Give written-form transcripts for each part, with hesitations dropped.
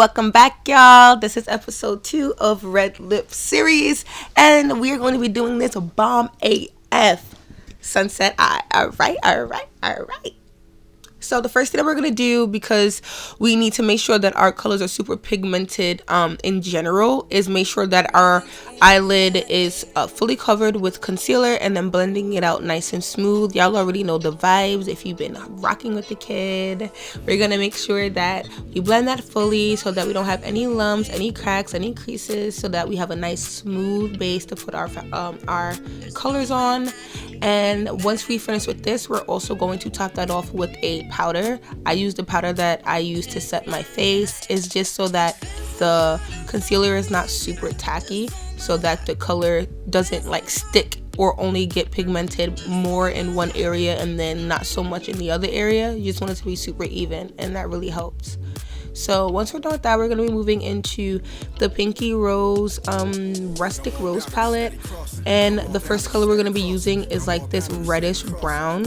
Welcome back, y'all. This is episode 2 of Red Lip series, and we are going to be doing this bomb AF Sunset Eye. All right. So the first thing that we're going to do, because we need to make sure that our colors are super pigmented in general, is make sure that our eyelid is fully covered with concealer and then blending it out nice and smooth. Y'all already know the vibes if you've been rocking with the kid. We're going to make sure that we blend that fully so that we don't have any lumps, any cracks, any creases, so that we have a nice smooth base to put our colors on. And once we finish with this, we're also going to top that off with a powder. I use the powder that I use to set my face. It's just so that the concealer is not super tacky, so that the color doesn't like stick or only get pigmented more in one area and then not so much in the other area. You just want it to be super even, and that really helps. So once we're done with that, we're going to be moving into the Pinky Rose Rustic Rose palette. And the first color we're going to be using is like this reddish brown,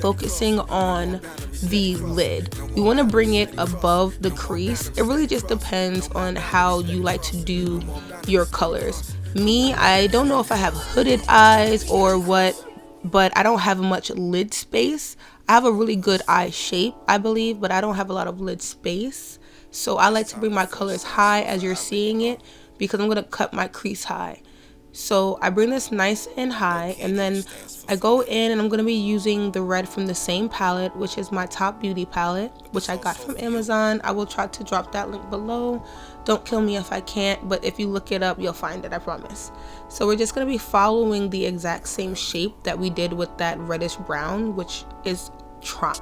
focusing on the lid. We want to bring it above the crease. It really just depends on how you like to do your colors. Me, I don't know if I have hooded eyes or what, but I don't have much lid space. I have a really good eye shape, I believe, but I don't have a lot of lid space. So I like to bring my colors high as you're seeing it, because I'm going to cut my crease high. So I bring this nice and high, and then I go in and I'm going to be using the red from the same palette, which is my Top Beauty palette, which I got from Amazon. I will try to drop that link below. Don't kill me if I can't, but if you look it up, you'll find it, I promise. So we're just going to be following the exact same shape that we did with that reddish brown, which is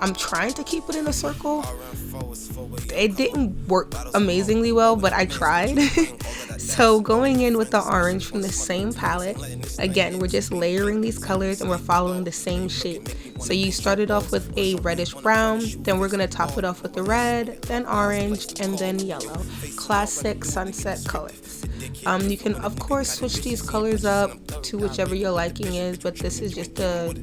I'm trying to keep it in a circle. It didn't work amazingly well, but I tried. So going in with the orange from the same palette, again, we're just layering these colors and we're following the same shape. So you started off with a reddish brown, then we're going to top it off with the red, then orange, and then yellow. Classic sunset colors. You can of course switch these colors up to whichever your liking is, but this is just the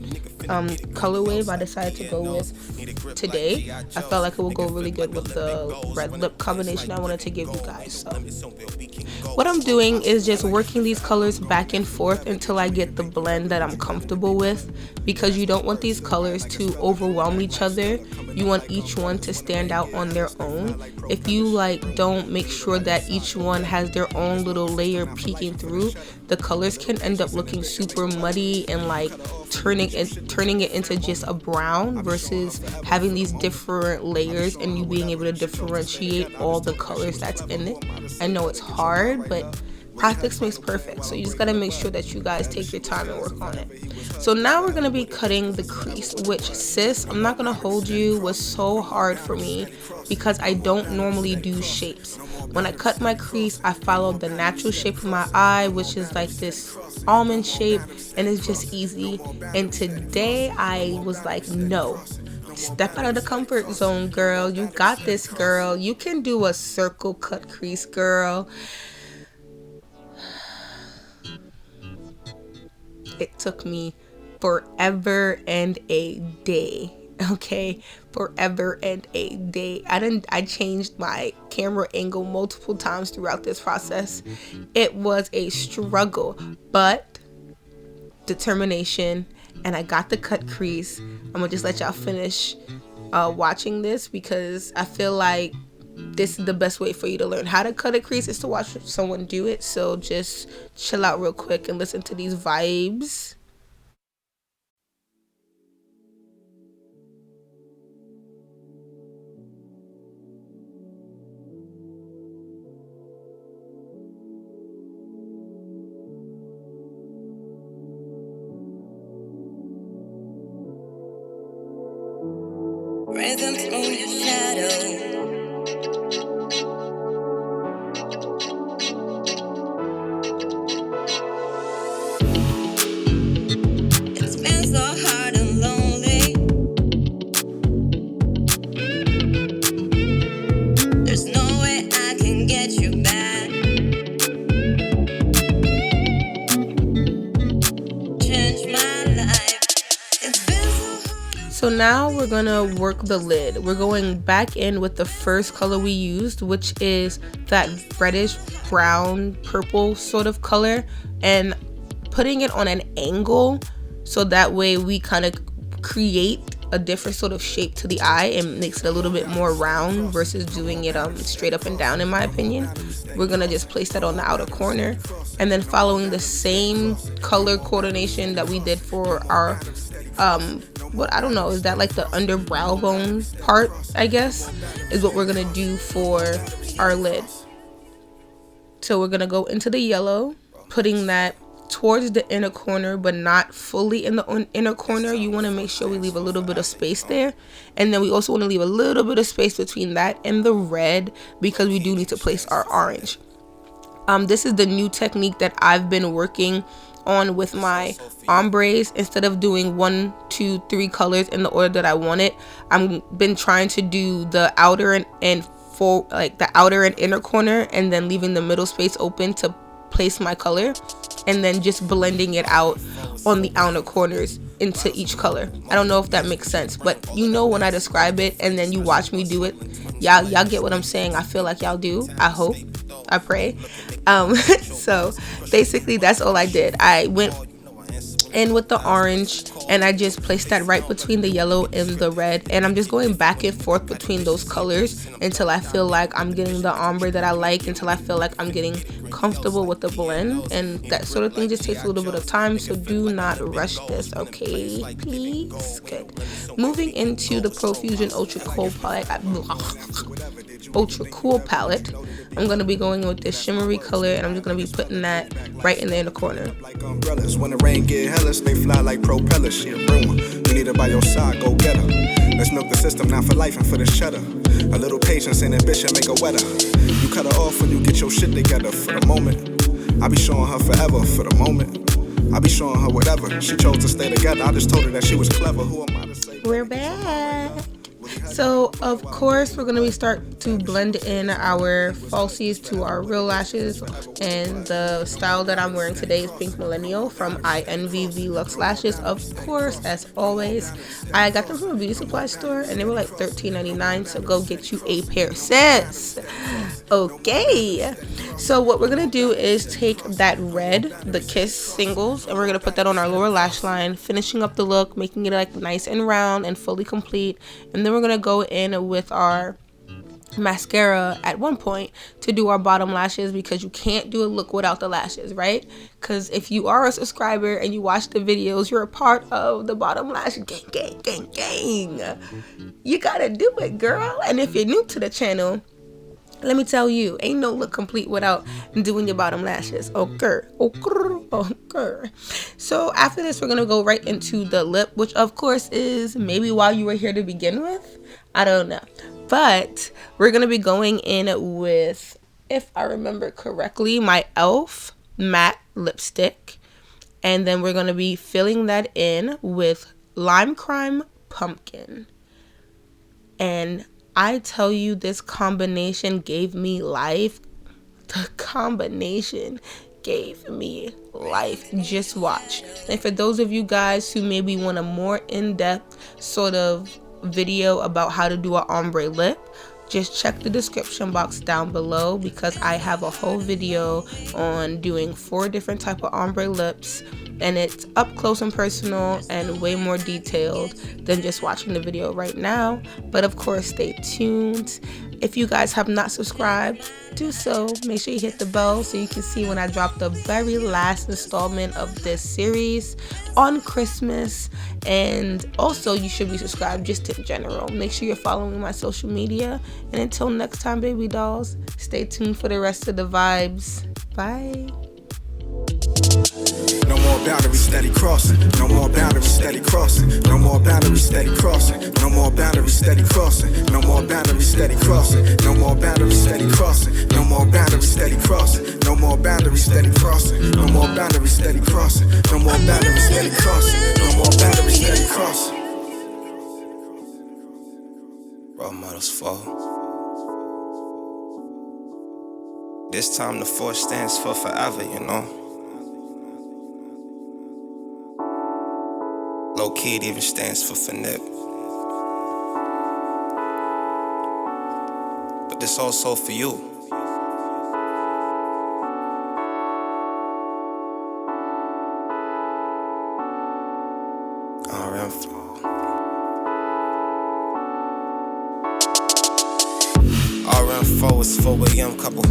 color wave I decided to go with today. I felt like it would go really good with the red lip combination I wanted to give you guys. So what I'm doing is just working these colors back and forth until I get the blend that I'm comfortable with, because you don't want these colors to overwhelm each other. You want each one to stand out on their own. If you don't make sure that each one has their own little layer peeking through, the colors can end up looking super muddy and turning it into just a brown, versus having these different layers and you being able to differentiate all the colors that's in it. I know it's hard, but practice makes perfect, so you just gotta make sure that you guys take your time and work on it. So now we're gonna be cutting the crease, which, sis, I'm not gonna hold you, was so hard for me because I don't normally do shapes. When I cut my crease, I followed the natural shape of my eye, which is like this almond shape, and it's just easy. And today I was like, no, step out of the comfort zone, girl. You got this, girl. You can do a circle cut crease, girl. It took me forever and a day. Okay, forever and a day. I changed my camera angle multiple times throughout this process. It was a struggle, but determination, and I got the cut crease. I'm gonna just let y'all finish watching this, because I feel like this is the best way for you to learn how to cut a crease, is to watch someone do it. So just chill out real quick and listen to these vibes. Rhythm through your shadow. So now we're gonna work the lid. We're going back in with the first color we used, which is that reddish brown purple sort of color, and putting it on an angle so that way we kind of create a different sort of shape to the eye and makes it a little bit more round versus doing it straight up and down, in my opinion. We're gonna just place that on the outer corner, and then following the same color coordination that we did for our what, I don't know, is that like the under brow bone part, I guess, is what we're gonna do for our lid. So we're gonna go into the yellow, putting that towards the inner corner, but not fully in the inner corner. You want to make sure we leave a little bit of space there, and then we also want to leave a little bit of space between that and the red, because we do need to place our orange. This is the new technique that I've been working on with my ombres. Instead of doing 1, 2, 3 colors in the order that I want it, I've been trying to do the outer and full, like the outer and inner corner, and then leaving the middle space open to place my color, and then just blending it out on the outer corners into each color. I don't know if that makes sense, but you know, when I describe it and then you watch me do it, y'all get what I'm saying. I feel like y'all do. I hope, I pray. So basically that's all I did. I went in with the orange and I just placed that right between the yellow and the red, and I'm just going back and forth between those colors until I feel like I'm getting the ombre that I like, until I feel like I'm getting comfortable with the blend. And that sort of thing just takes a little bit of time, so do not rush this, okay, please. Good. Moving into the Profusion Ultra Cool palette, I'm going to be going with this shimmery color, and I'm just going to be putting that right in the inner corner. Like umbrellas, when the rain get hellish, they fly like propellers. She a rumor, you need her by your side, go get her. Let's milk the system now for life and for the cheddar. A little patience and ambition make her wetter. You cut her off when you get your shit together. For the moment, I be showing her forever. For the moment, I be showing her whatever. She chose to stay together, I just told her that she was clever. Who am I to say? We're back. So of course we're going to start to blend in our falsies to our real lashes, and the style that I'm wearing today is Pink Millennial from INVV Luxe Lashes. Of course, as always, I got them from a beauty supply store and they were like $13.99, so go get you a pair, sis. Okay, so what we're going to do is take that red, the Kiss singles, and we're going to put that on our lower lash line, finishing up the look, making it like nice and round and fully complete. And then we're going to go in with our mascara at one point to do our bottom lashes, because you can't do a look without the lashes, right? Because if you are a subscriber and you watch the videos, you're a part of the bottom lash gang. You gotta do it, girl. And if you're new to the channel, let me tell you, ain't no look complete without doing your bottom lashes. Okay. So after this, we're going to go right into the lip, which of course is maybe why you were here to begin with. I don't know. But we're going to be going in with, if I remember correctly, my e.l.f. matte lipstick. And then we're going to be filling that in with Lime Crime Pumpkin. And I tell you, this combination gave me life. The combination gave me life. Just watch. And for those of you guys who maybe want a more in-depth sort of video about how to do an ombre lip, just check the description box down below, because I have a whole video on doing 4 different type of ombre lips, and it's up close and personal and way more detailed than just watching the video right now. But of course, stay tuned. If you guys have not subscribed, do so. Make sure you hit the bell so you can see when I drop the very last installment of this series on Christmas. And also, you should be subscribed just in general. Make sure you're following my social media. And until next time, baby dolls, stay tuned for the rest of the vibes. Bye. No more boundaries, steady crossing. No more boundaries, steady crossing. No more boundaries, steady crossing. No more boundaries, steady crossing. No more boundaries, steady crossing. No more boundaries, steady crossing. No more boundaries, steady crossing. No more boundaries, steady crossing. No more boundaries, steady crossing. No more boundaries, steady crossing. No more boundaries, steady crossing. Role models fall. This time the 4 stands for forever, you know. Low key, it even stands for finip. This also for you. RM4 is 4 a.m. couple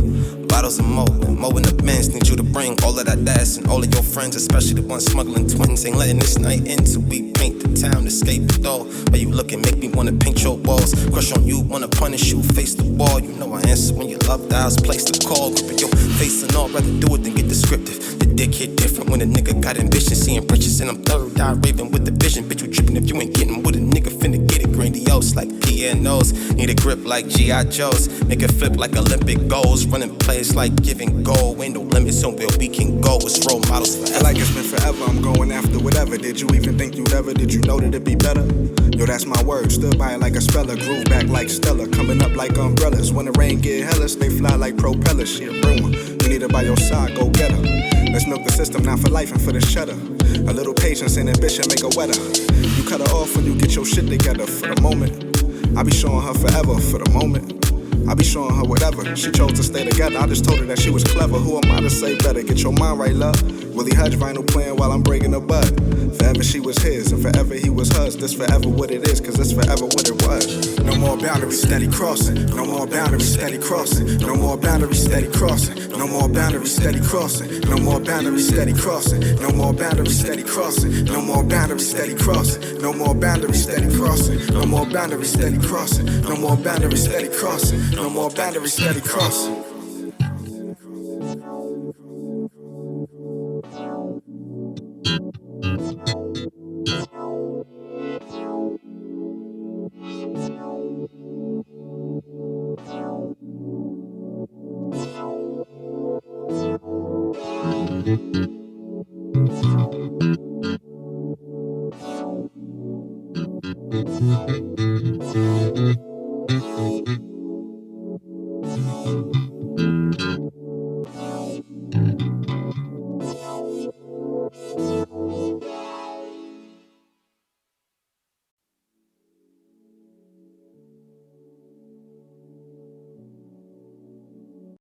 bottles of Mo. Mo in the Benz, need you to bring all of that ass and all of your friends, especially the ones smuggling twins. Ain't letting this night end till we paint the town, escape the door. Where you looking, make me wanna paint your walls. Crush on you, wanna punish you, face the wall. You know I answer when your love dials, place the call. Gripping your face and all, rather do it than get descriptive. The dick hit different when a nigga got ambition. Seeing britches and I'm third eye raving with the vision. Bitch, you tripping if you ain't getting with a nigga finna get it grandiose like pianos. Need a grip like G.I. Joe's. Make it flip like Olympic goals. Running plays like giving goal. Ain't no limits on where we can go. It's role models forever. Feel like it's been forever. I'm going after whatever. Did you even think you'd ever? Did you know that it'd be better? Yo, that's my word. Stood by it like a speller. Grew back like Stella. Coming up like umbrellas. When the rain get hellish, they fly like propellers. She a rumor. You need her by your side. Go get her. Let's milk the system, not for life and for the cheddar. A little patience and ambition make her wetter. You cut her off when you get your shit together. For the moment, I be showing her forever. For the moment, I be showing her whatever. She chose to stay together. I just told her that she was clever. Who am I to say better? Get your mind right, love. Willie Hutch vinyl playing while I'm breaking a bud. Forever she was his and forever he was hers. This forever what it is, cause it's forever what it was. No more boundaries, steady crossing. No more boundaries, steady crossing. No more boundaries, steady crossing. No more boundaries, steady crossing. No more boundaries, steady crossing. No more boundaries, steady crossing. No more boundaries, steady crossing. No more boundaries, steady crossing. No more boundaries, steady crossing. No more boundaries, steady crossing. No more boundaries, steady crossing.